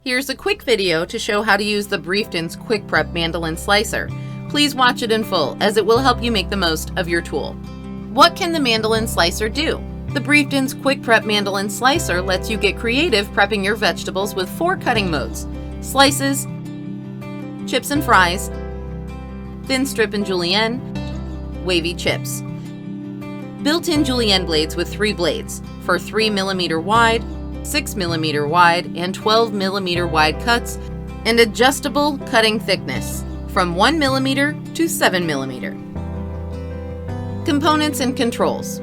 Here's a quick video to show how to use the Brieftons QuickPrep Mandoline Slicer. Please watch it in full, as it will help you make the most of your tool. What can the Mandoline Slicer do? The Brieftons QuickPrep Mandoline Slicer lets you get creative prepping your vegetables with 4 cutting modes: slices, chips and fries, thin strip and julienne, wavy chips. Built-in julienne blades with 3 blades for 3mm wide, 6mm wide, and 12mm wide cuts, and adjustable cutting thickness from 1mm to 7mm. Components and controls.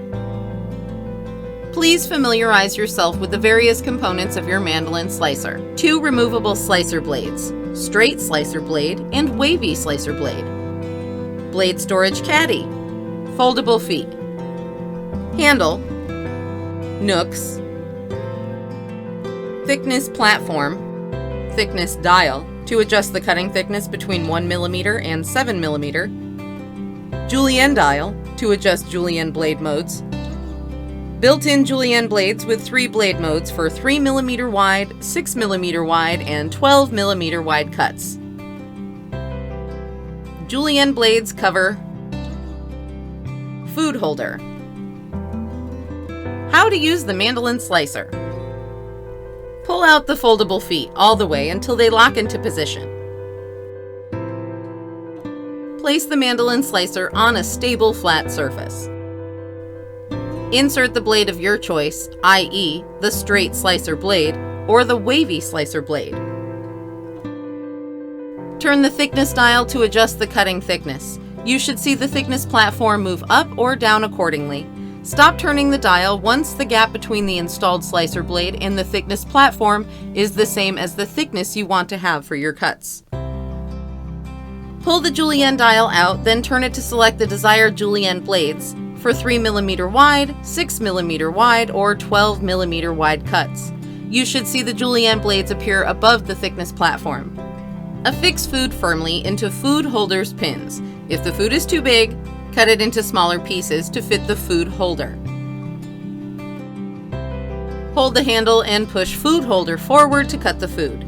Please familiarize yourself with the various components of your Mandoline Slicer. 2 removable slicer blades, straight slicer blade, and wavy slicer blade. Blade storage caddy, foldable feet, handle, Nooks, thickness platform, thickness dial to adjust the cutting thickness between 1mm and 7mm, julienne dial to adjust julienne blade modes, built-in julienne blades with 3 blade modes for 3mm wide, 6mm wide, and 12mm wide cuts. Julienne blades cover food holder. How to use the Mandoline Slicer. Pull out the foldable feet all the way until they lock into position. Place the Mandoline Slicer on a stable flat surface. Insert the blade of your choice, i.e., the straight slicer blade or the wavy slicer blade. Turn the thickness dial to adjust the cutting thickness. You should see the thickness platform move up or down accordingly. Stop turning the dial once the gap between the installed slicer blade and the thickness platform is the same as the thickness you want to have for your cuts. Pull the julienne dial out, then turn it to select the desired julienne blades for 3mm wide, 6mm wide, or 12mm wide cuts. You should see the julienne blades appear above the thickness platform. Affix food firmly into food holders pins. If the food is too big, cut it into smaller pieces to fit the food holder. Hold the handle and push food holder forward to cut the food.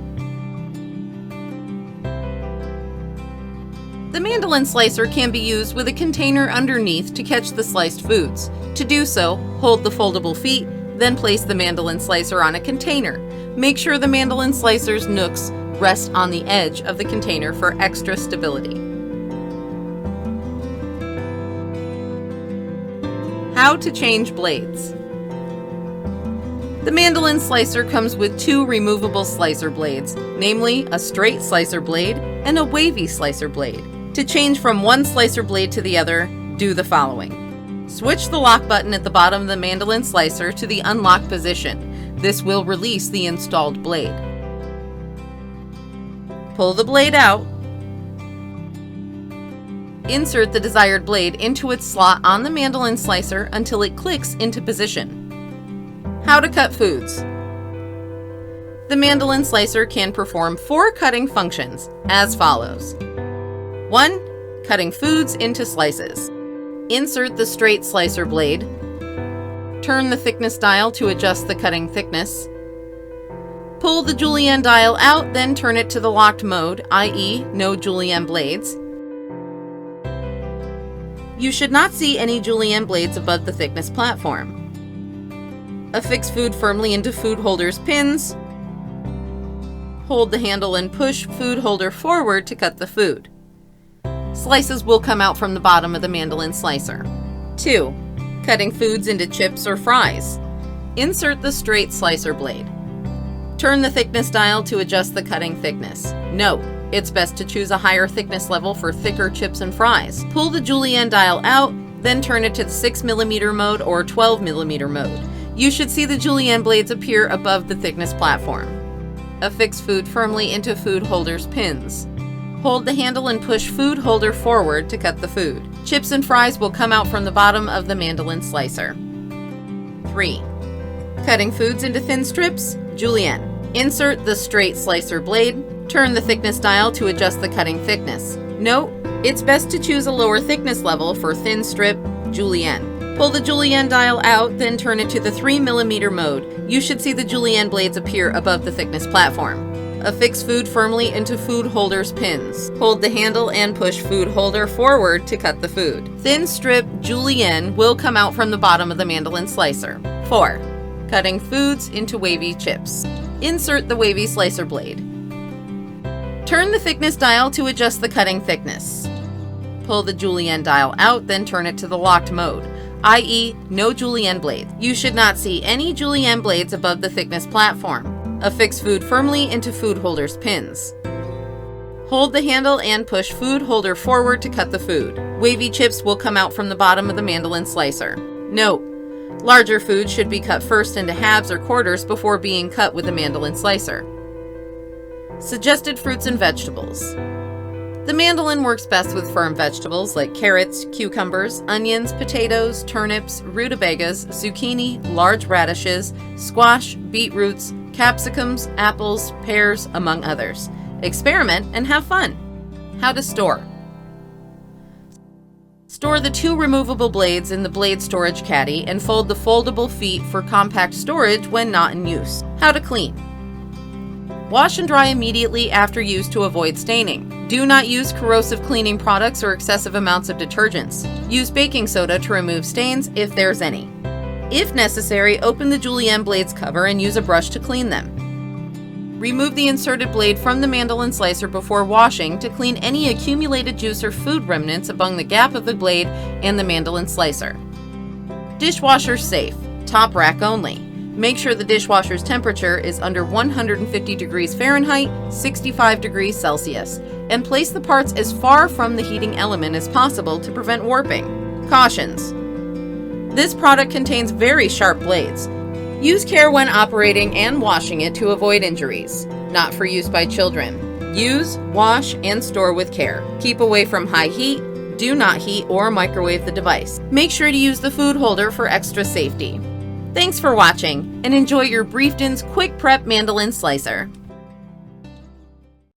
The Mandoline Slicer can be used with a container underneath to catch the sliced foods. To do so, hold the foldable feet, then place the Mandoline Slicer on a container. Make sure the Mandoline Slicer's nooks rest on the edge of the container for extra stability. How to change blades. The Mandoline Slicer comes with 2 removable slicer blades, namely a straight slicer blade and a wavy slicer blade. To change from one slicer blade to the other, do the following. Switch the lock button at the bottom of the Mandoline Slicer to the unlock position. This will release the installed blade. Pull the blade out. Insert the desired blade into its slot on the Mandoline Slicer until it clicks into position. How to cut foods. The Mandoline Slicer can perform 4 cutting functions as follows. 1. Cutting foods into slices. Insert the straight slicer blade. Turn the thickness dial to adjust the cutting thickness. Pull the julienne dial out, then turn it to the locked mode, i.e., no julienne blades. You should not see any julienne blades above the thickness platform. Affix food firmly into food holders pins. Hold the handle and push food holder forward to cut the food. Slices will come out from the bottom of the Mandoline Slicer. 2. Cutting foods into chips or fries. Insert the straight slicer blade. Turn the thickness dial to adjust the cutting thickness. Note, it's best to choose a higher thickness level for thicker chips and fries. Pull the julienne dial out, then turn it to the 6mm mode or 12mm mode. You should see the julienne blades appear above the thickness platform. Affix food firmly into food holders pins. Hold the handle and push food holder forward to cut the food. Chips and fries will come out from the bottom of the Mandoline Slicer. 3. Cutting foods into thin strips, julienne. Insert the straight slicer blade. Turn the thickness dial to adjust the cutting thickness. Note, it's best to choose a lower thickness level for thin strip, julienne. Pull the julienne dial out, then turn it to the 3mm mode. You should see the julienne blades appear above the thickness platform. Affix food firmly into food holder's pins. Hold the handle and push food holder forward to cut the food. Thin strip julienne will come out from the bottom of the mandoline slicer. 4. Cutting foods into wavy chips. Insert the wavy slicer blade. Turn the thickness dial to adjust the cutting thickness. Pull the julienne dial out, then turn it to the locked mode, i.e. no julienne blades. You should not see any julienne blades above the thickness platform. Affix food firmly into food holder's pins. Hold the handle and push food holder forward to cut the food. Wavy chips will come out from the bottom of the mandoline slicer. Note: larger food should be cut first into halves or quarters before being cut with the mandoline slicer. Suggested fruits and vegetables. The mandoline works best with firm vegetables like carrots, cucumbers, onions, potatoes, turnips, rutabagas, zucchini, large radishes, squash, beetroots, capsicums, apples, pears, among others. Experiment and have fun. How to store. Store the 2 removable blades in the blade storage caddy and fold the foldable feet for compact storage when not in use. How to clean. Wash and dry immediately after use to avoid staining. Do not use corrosive cleaning products or excessive amounts of detergents. Use baking soda to remove stains if there's any. If necessary, open the julienne blades cover and use a brush to clean them. Remove the inserted blade from the mandoline slicer before washing to clean any accumulated juice or food remnants along the gap of the blade and the mandoline slicer. Dishwasher safe. Top rack only. Make sure the dishwasher's temperature is under 150 degrees Fahrenheit, 65 degrees Celsius, and place the parts as far from the heating element as possible to prevent warping. Cautions. This product contains very sharp blades. Use care when operating and washing it to avoid injuries. Not for use by children. Use, wash, and store with care. Keep away from high heat. Do not heat or microwave the device. Make sure to use the food holder for extra safety. Thanks for watching, and enjoy your Brieftons QuickPrep Mandoline Slicer.